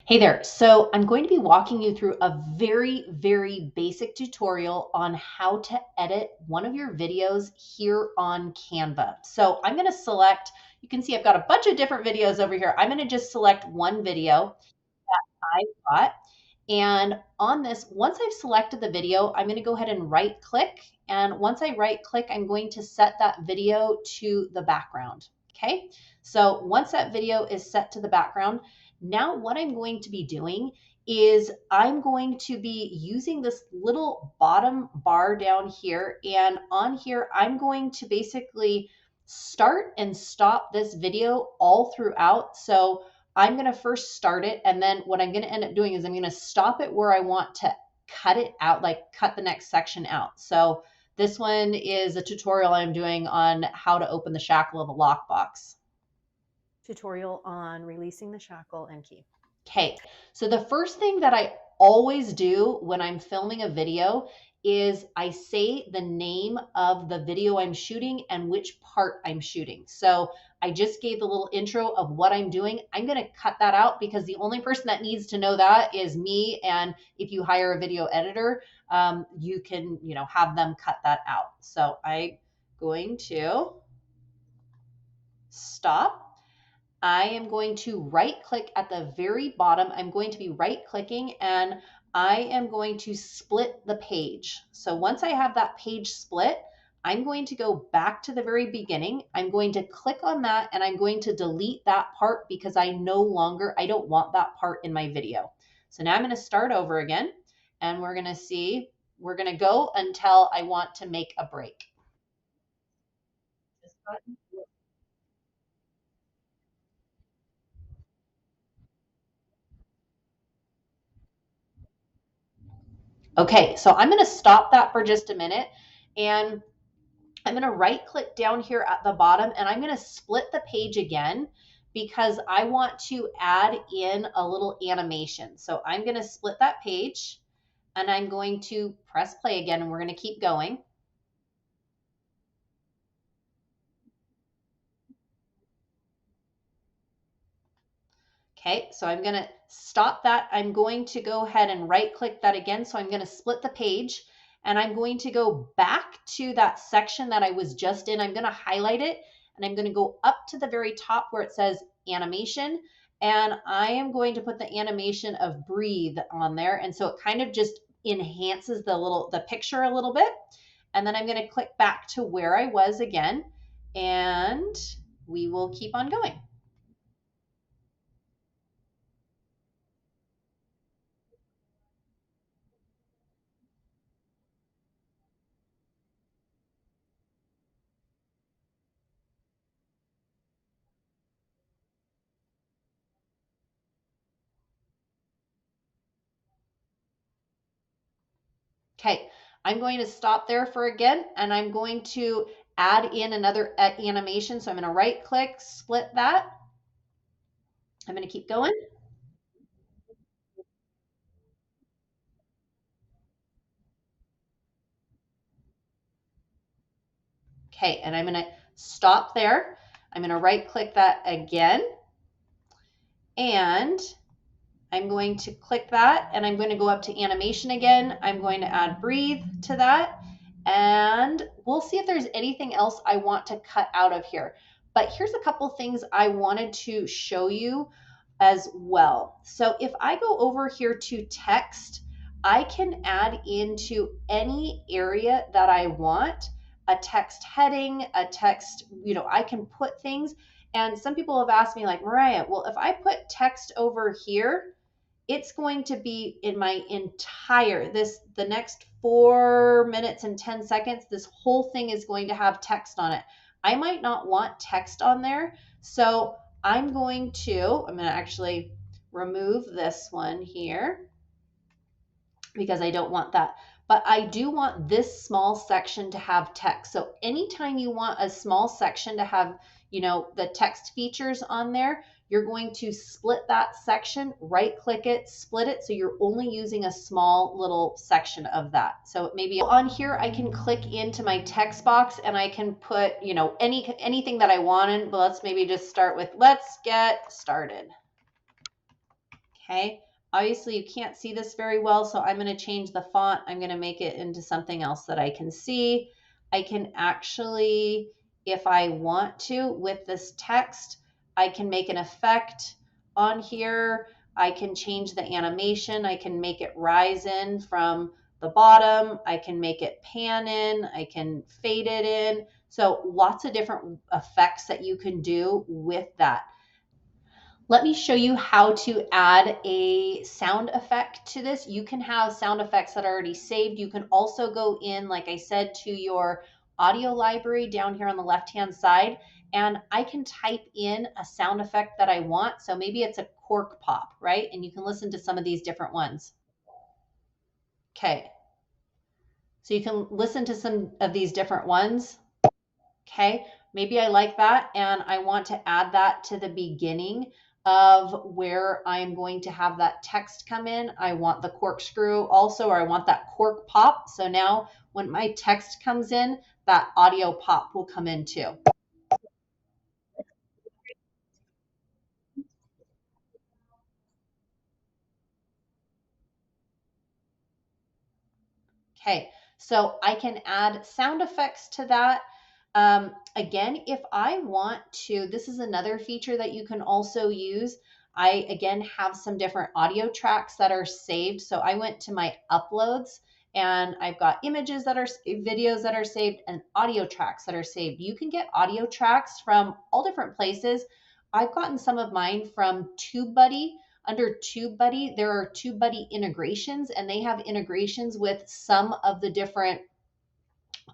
Hey there. So I'm going to be walking you through a very basic tutorial on how to edit one of your videos here on Canva. So I'm going to select, you can see I've got a bunch of different videos over here. I'm going to just select one video I've got. And on this, once I've selected the video, I'm going to go ahead and right click. And once I right click, I'm going to set that video to the background. Okay. So once that video is set to the background, now what I'm going to be doing is I'm going to be using this little bottom bar down here. And on here, I'm going to basically start and stop this video all throughout. So I'm going to first start it. And then what I'm going to end up doing is I'm going to stop it where I want to cut it out, like cut the next section out. So this one is a tutorial I'm doing on how to open the shackle of a lockbox. Tutorial on releasing the shackle and key. Okay, so the first thing that I always do when I'm filming a video is I say the name of the video I'm shooting and which part I'm shooting. So I just gave the little intro of what I'm doing. I'm going to cut that out because the only person that needs to know that is me. And if you hire a video editor, you can, have them cut that out. So I'm going to stop. I am going to right click at the very bottom. I'm going to be right clicking and I am going to split the page. So once I have that page split, I'm going to go back to the very beginning. I'm going to click on that and I'm going to delete that part because I don't want that part in my video. So now I'm going to start over again and we're going to go until I want to make a break. This button. Okay, so I'm going to stop that for just a minute and I'm going to right click down here at the bottom and I'm going to split the page again because I want to add in a little animation. So I'm going to split that page and I'm going to press play again and we're going to keep going. Okay, so I'm going to stop that. I'm going to go ahead and right click that again. So I'm going to split the page and I'm going to go back to that section that I was just in. I'm going to highlight it and I'm going to go up to the very top where it says animation. And I am going to put the animation of breathe on there. And so it kind of just enhances the picture a little bit. And then I'm going to click back to where I was again and we will keep on going. Okay, I'm going to stop there for again, and I'm going to add in another animation. So I'm going to right click, split that. I'm going to keep going. Okay, and I'm going to stop there. I'm going to right click that again. And I'm going to click that and I'm going to go up to animation again. I'm going to add breathe to that. And we'll see if there's anything else I want to cut out of here. But here's a couple things I wanted to show you as well. So if I go over here to text, I can add into any area that I want a text heading, a text, I can put things. And some people have asked me, like, Mariah, well, if I put text over here, it's going to be in my the next 4 minutes and 10 seconds, this whole thing is going to have text on it. I might not want text on there. So I'm going to actually remove this one here because I don't want that. But I do want this small section to have text. So anytime you want a small section to have, the text features on there, you're going to split that section, right click it, split it. So you're only using a small little section of that. So maybe on here, I can click into my text box and I can put, anything that I wanted. But let's maybe just start with, let's get started. Okay, obviously you can't see this very well, so I'm going to change the font. I'm going to make it into something else that I can see. I can actually, if I want to, with this text, I can make an effect on here. I can change the animation. I can make it rise in from the bottom. I can make it pan in. I can fade it in. So lots of different effects that you can do with that. Let me show you how to add a sound effect to this. You can have sound effects that are already saved. You can also go in, like I said, to your audio library down here on the left-hand side, and I can type in a sound effect that I want. So maybe it's a cork pop, right? And you can listen to some of these different ones. Okay. So you can listen to some of these different ones. Okay, maybe I like that and I want to add that to the beginning of where I'm going to have that text come in. I want the corkscrew also, or I want that cork pop. So now when my text comes in, that audio pop will come in too. Okay, so I can add sound effects to that. Again, if I want to, this is another feature that you can also use. I, again, have some different audio tracks that are saved. So I went to my uploads and I've got images that are videos that are saved and audio tracks that are saved. You can get audio tracks from all different places. I've gotten some of mine from TubeBuddy. Under TubeBuddy, there are TubeBuddy integrations, and they have integrations with some of the different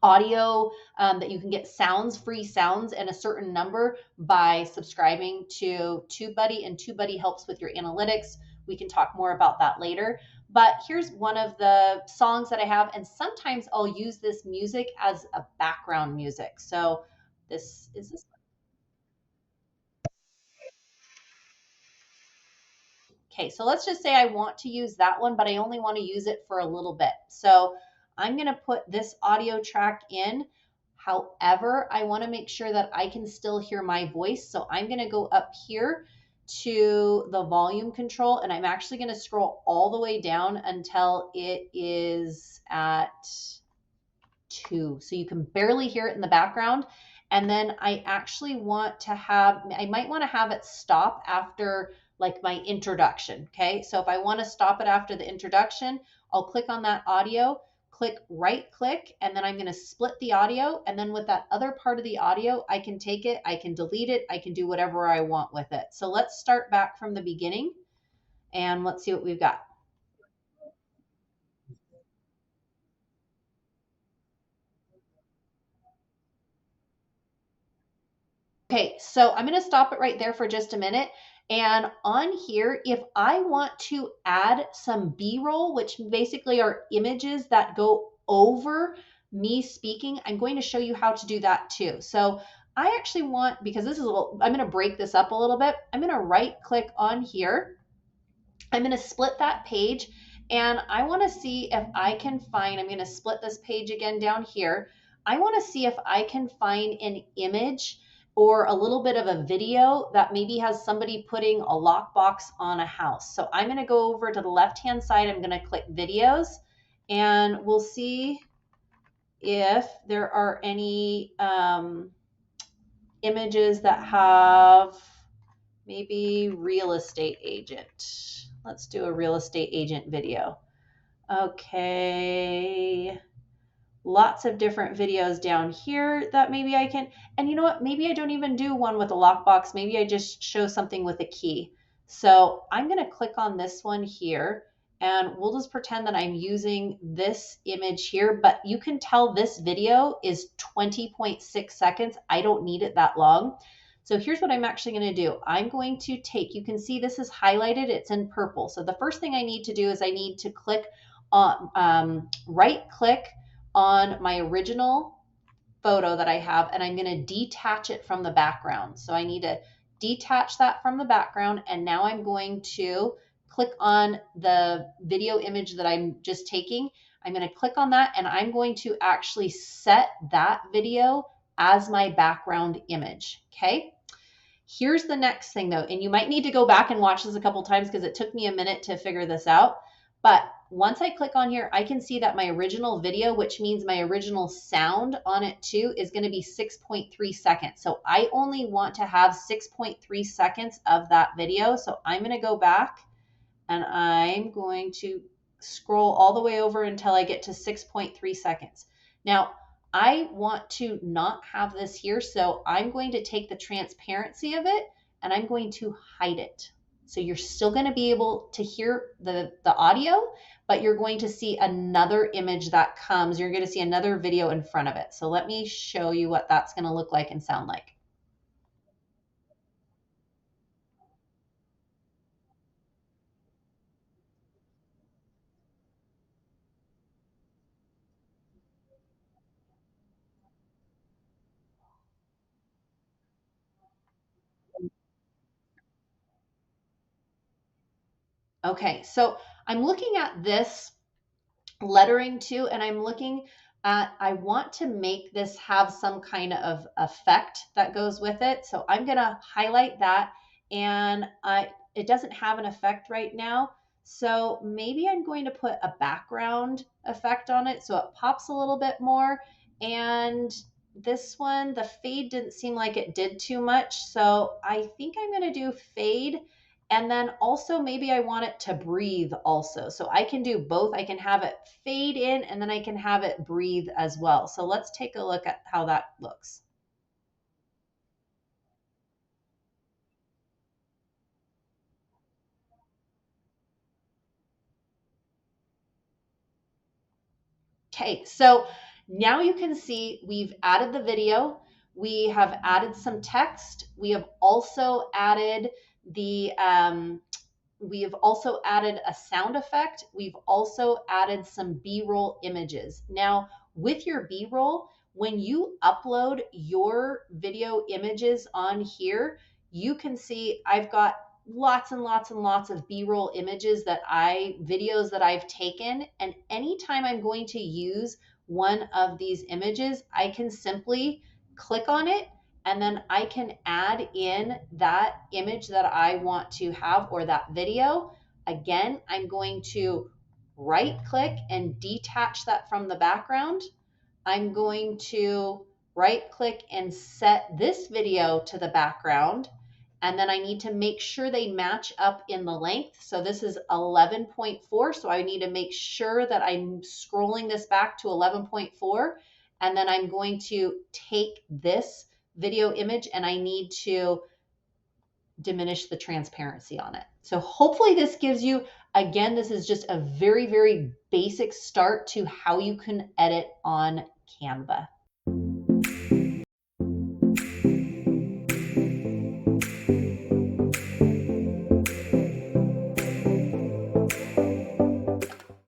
audio that you can get sounds, free sounds, and a certain number by subscribing to TubeBuddy, and TubeBuddy helps with your analytics. We can talk more about that later. But here's one of the songs that I have, and sometimes I'll use this music as a background music. So this is this. Okay, so let's just say I want to use that one, but I only want to use it for a little bit. So I'm going to put this audio track in. However, I want to make sure that I can still hear my voice. So I'm going to go up here to the volume control, and I'm actually going to scroll all the way down until it is at 2. So you can barely hear it in the background. And then I actually want to have, I might want to have it stop after like my introduction. Okay. So if I want to stop it after the introduction, I'll click on that audio, click right click, and then I'm going to split the audio. And then with that other part of the audio, I can take it, I can delete it, I can do whatever I want with it. So let's start back from the beginning and let's see what we've got. Okay, so I'm going to stop it right there for just a minute. And on here, if I want to add some B-roll, which basically are images that go over me speaking, I'm going to show you how to do that too. So I actually want, because this is a little, I'm going to break this up a little bit. I'm going to right click on here. I'm going to split that page and I want to see if I can find, I'm going to split this page again down here. I want to see if I can find an image or a little bit of a video that maybe has somebody putting a lockbox on a house. So I'm going to go over to the left-hand side. I'm going to click videos and we'll see if there are any images that have maybe real estate agent. Let's do a real estate agent video. Okay. Lots of different videos down here that maybe I can, and you know what? Maybe I don't even do one with a lockbox. Maybe I just show something with a key. So I'm going to click on this one here and we'll just pretend that I'm using this image here, but you can tell this video is 20.6 seconds. I don't need it that long. So here's what I'm actually going to do. I'm going to take, you can see this is highlighted, it's in purple. So the first thing I need to do is I need to click on, right click on my original photo that I have, and I'm going to detach it from the background. So I need to detach that from the background, and now I'm going to click on the video image that I'm just taking. I'm going to click on that, and I'm going to actually set that video as my background image. Okay. Here's the next thing though, and you might need to go back and watch this a couple times because it took me a minute to figure this out. But once I click on here, I can see that my original video, which means my original sound on it too, is going to be 6.3 seconds. So I only want to have 6.3 seconds of that video. So I'm going to go back and I'm going to scroll all the way over until I get to 6.3 seconds. Now, I want to not have this here, so I'm going to take the transparency of it and I'm going to hide it. So you're still going to be able to hear the audio, but you're going to see another image that comes. You're going to see another video in front of it. So let me show you what that's going to look like and sound like. Okay, so I'm looking at this lettering too, and I'm looking at, I want to make this have some kind of effect that goes with it. So I'm going to highlight that, and it doesn't have an effect right now. So maybe I'm going to put a background effect on it so it pops a little bit more. And this one, the fade didn't seem like it did too much. So I think I'm going to do fade. And then also maybe I want it to breathe also. So I can do both. I can have it fade in and then I can have it breathe as well. So let's take a look at how that looks. Okay, so now you can see we've added the video. We have added some text. We have also added we've also added a sound effect. We've also added some B-roll images. Now, with your B-roll, when you upload your video images on here, you can see I've got lots and lots and lots of B-roll images videos that I've taken. And anytime I'm going to use one of these images, I can simply click on it and then I can add in that image that I want to have or that video. Again, I'm going to right click and detach that from the background. I'm going to right click and set this video to the background. And then I need to make sure they match up in the length. So this is 11.4. So I need to make sure that I'm scrolling this back to 11.4. And then I'm going to take this video image and I need to diminish the transparency on it. So hopefully this gives you, again, this is just a very, very basic start to how you can edit on Canva.